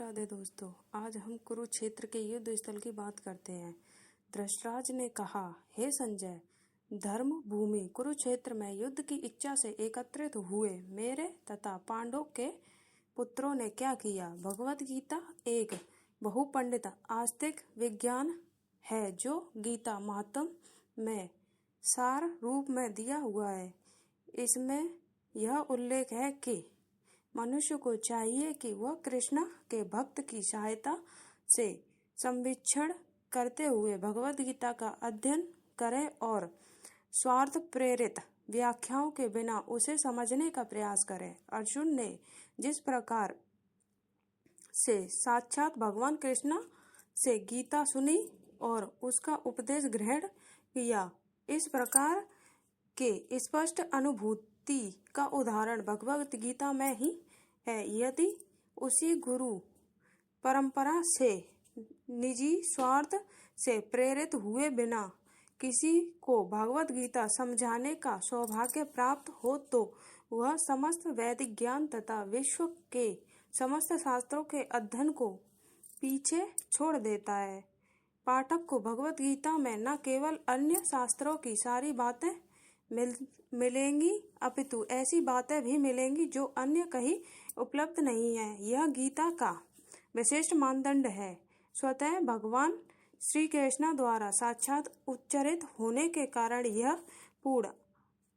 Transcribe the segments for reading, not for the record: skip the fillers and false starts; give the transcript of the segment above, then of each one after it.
राधे दोस्तों, आज हम कुरुक्षेत्र के युद्ध स्थल की बात करते हैं। धृतराष्ट्र ने कहा, हे संजय, धर्म भूमि कुरुक्षेत्र में युद्ध की इच्छा से एकत्रित हुए मेरे तथा पांडवों के पुत्रों ने क्या किया। भगवत गीता एक बहुपंडित आस्तिक विज्ञान है जो गीता महात्म्य में सार रूप में दिया हुआ है। इसमें यह उल्लेख है कि मनुष्य को चाहिए कि वह कृष्ण के भक्त की सहायता से संवीक्षण करते हुए भगवत गीता का अध्ययन करे और स्वार्थ प्रेरित व्याख्याओं के बिना उसे समझने का प्रयास करे। अर्जुन ने जिस प्रकार से साक्षात भगवान कृष्ण से गीता सुनी और उसका उपदेश ग्रहण किया, इस प्रकार के स्पष्ट अनुभूति का उदाहरण भगवत गीता में ही है। यदि उसी गुरु परंपरा से निजी स्वार्थ से प्रेरित हुए बिना किसी को भगवत गीता समझाने का सौभाग्य प्राप्त हो तो वह समस्त वैदिक ज्ञान तथा विश्व के समस्त शास्त्रों के अध्ययन को पीछे छोड़ देता है। पाठक को भगवत गीता में न केवल अन्य शास्त्रों की सारी बातें मिलेंगी अपितु ऐसी बातें भी मिलेंगी जो अन्य कहीं उपलब्ध नहीं है। यह गीता का विशिष्ट मानदंड है। स्वतः भगवान श्री कृष्ण द्वारा साक्षात उच्चारित होने के कारण यह पूर्ण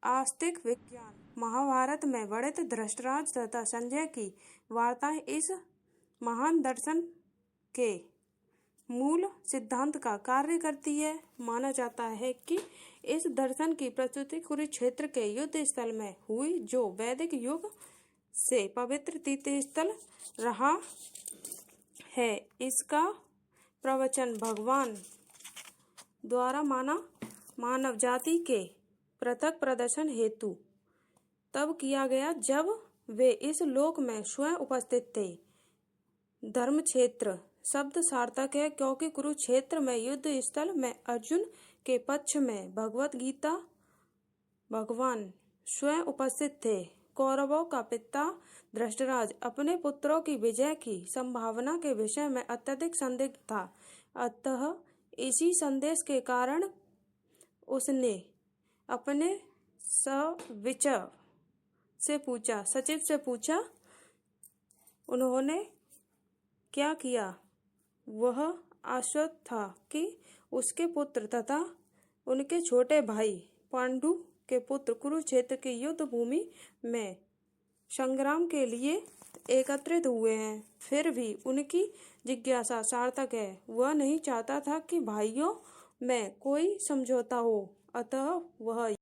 आस्तिक विज्ञान महाभारत में वर्णित धृतराष्ट्र तथा संजय की वार्ताएं इस महान दर्शन के मूल सिद्धांत का कार्य करती है। माना जाता है कि इस दर्शन की प्रस्तुति कुरुक्षेत्र के युद्ध स्थल में हुई, जो वैदिक युग से पवित्र तीर्थ स्थल रहा है। इसका प्रवचन भगवान द्वारा मानव जाति के पृथक प्रदर्शन हेतु तब किया गया जब वे इस लोक में स्वयं उपस्थित थे। धर्मक्षेत्र शब्द सार्थक है क्योंकि कुरुक्षेत्र में युद्ध स्थल में अर्जुन के पक्ष में भगवत गीता भगवान स्वयं उपस्थित थे। कौरवों का पिता धृतराष्ट्र अपने पुत्रों की विजय की संभावना के विषय में अत्यधिक संदिग्ध था। अतः इसी संदेश के कारण उसने अपने सचिव से पूछा। उन्होंने क्या किया? वह आश्वस्त था कि उसके पुत्र तथा उनके छोटे भाई पांडु के पुत्र कुरुक्षेत्र की युद्ध भूमि में संग्राम के लिए एकत्रित हुए हैं। फिर भी उनकी जिज्ञासा सार्थक है। वह नहीं चाहता था कि भाइयों में कोई समझौता हो, अतः वह